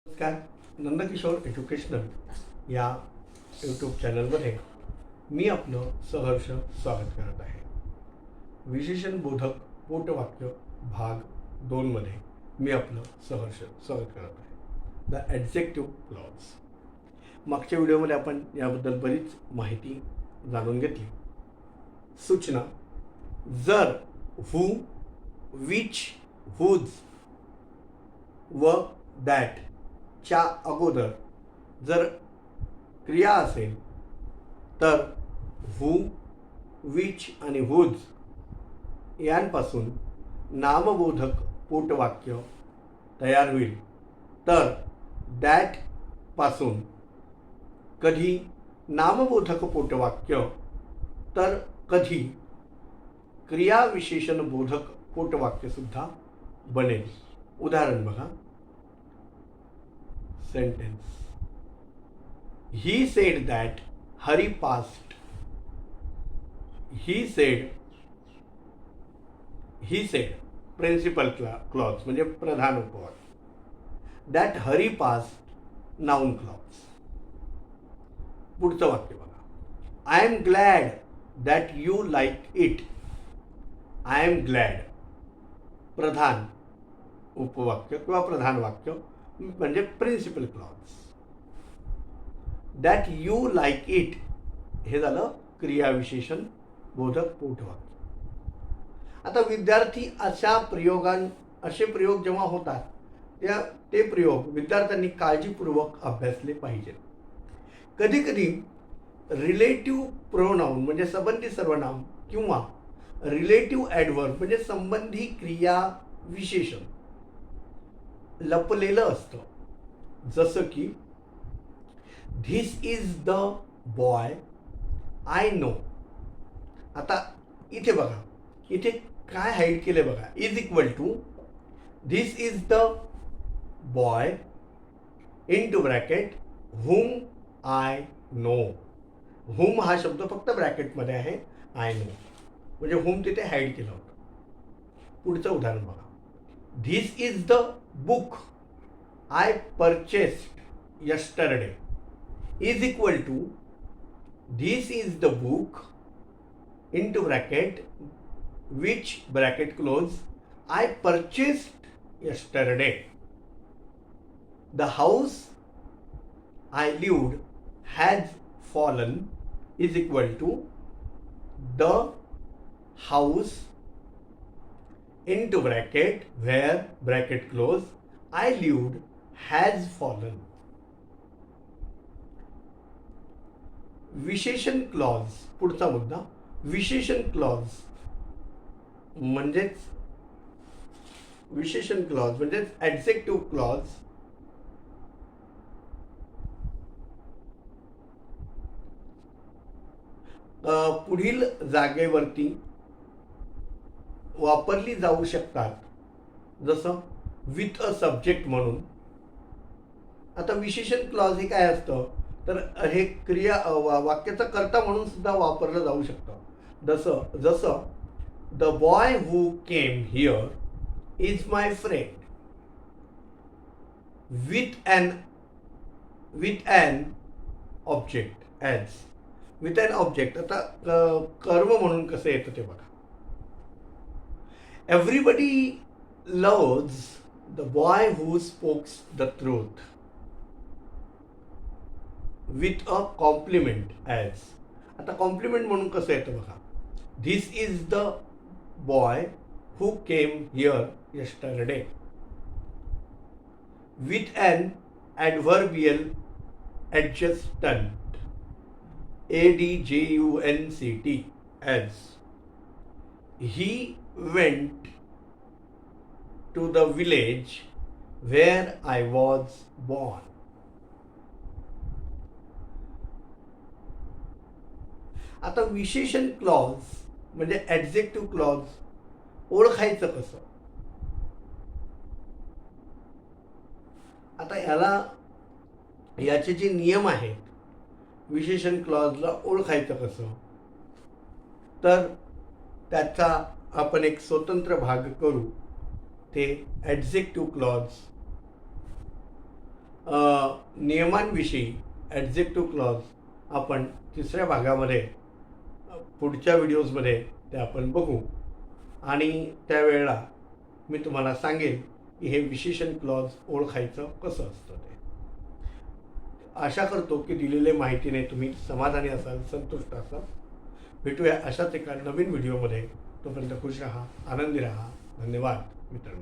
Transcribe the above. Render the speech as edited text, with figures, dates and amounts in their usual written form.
नमस्कार. नंदकिशोर एज्युकेशनल या यूट्यूब चॅनलमध्ये मी आपलं सहर्ष स्वागत करत आहे. विशेषण बोधक पोटवाक्य भाग 2 मध्ये मी आपलं सहर्ष स्वागत करत आहे. The adjective clause. मागच्या व्हिडिओमध्ये आपण याबद्दल बरीच माहिती जाणून घेतली. सूचना: जर हू, विच, हुज व दॅट च्या अगोदर जर क्रिया असेल तर हू, विच आणि हुज यांपासून नामबोधक पोटवाक्य तयार होईल. तर दॅट पासून कधी नामबोधक पोटवाक्य तर कधी क्रियाविशेषण बोधक पोटवाक्य सुद्धा बनेल. उदाहरण बघा. Sentence: He said that Hari passed. He said principal clause म्हणजे प्रधान उपवाक्य. That Hari passed noun clause. पुढचं वाक्य बघा. I am glad that you like it. I am glad प्रधान उपवाक्य किंवा प्रधान वाक्य म्हणजे principal clause. That you like it हे झालं क्रियाविशेषण बोधक पोटवाक्य. आता विद्यार्थी असे प्रयोग जेव्हा होतात ते प्रयोग विद्यार्थ्यांनी काळजीपूर्वक अभ्यासले पाहिजे. कधी कधी रिलेटिव्ह प्रोनाऊन म्हणजे संबंधी सर्वनाम किंवा रिलेटिव्ह ॲडव्हर्ब म्हणजे संबंधी क्रिया विशेषण लपलेलं असतं. जसं की this is the boy I know. आता इथे बघा, इथे काय हाईड केले बघा. Is equal to this is the boy into bracket whom I know. Whom हा शब्द फक्त ब्रॅकेटमध्ये आहे. आय नो म्हणजे हुम तिथे हाईड केलं होतं. पुढचं उदाहरण बघा. This is the book I purchased yesterday is equal to this is the book into bracket which bracket close I purchased yesterday. The house I lived has fallen is equal to the house into bracket where bracket close I lived has fallen. विशेषण clause. पुढचा मुद्दा विशेषण clause म्हणजेच adjective clause. पुढील जागेवरती वापरली जाऊ शकतात. जसं विथ अ सब्जेक्ट म्हणून. आता विशेषण क्लॉज हे काय असतं तर हे वाक्याचा कर्ता म्हणून सुद्धा वापरलं जाऊ शकतं. जसं the boy who came here is my friend. With an object as. With an object. आता कर्म म्हणून कसं येतं ते बघा. Everybody loves the boy who speaks the truth with a compliment as. आता कॉम्प्लिमेंट म्हणून कसं येतं बघा. This is the boy who came here yesterday. With an adverbial adjunct adjunct as. He went to the village where I was born. आता विशेषण clause म्हणजे adjective clause ओळखायचं कसं. आता याचे जे नियम आहेत विशेषण क्लॉजला ओळखायचं कसं तर त्याचा आपण एक स्वतंत्र भाग करू. ते ॲडजेक्टिव्ह क्लॉज नियमांविषयी ॲडजेक्टिव्ह क्लॉज आपण तिसऱ्या भागामध्ये पुढच्या व्हिडिओजमध्ये ते आपण बघू आणि त्यावेळेला मी तुम्हाला सांगेन की हे विशेषण क्लॉज ओळखायचं कसं असतं ते. आशा करतो की दिलेल्या माहितीने तुम्ही समाधानी असाल, संतुष्ट असाल. भेटूया अशाच एका नवीन व्हिडिओमध्ये. तोपर्यंत खुश राहा, आनंदी राहा. धन्यवाद मित्रांनो.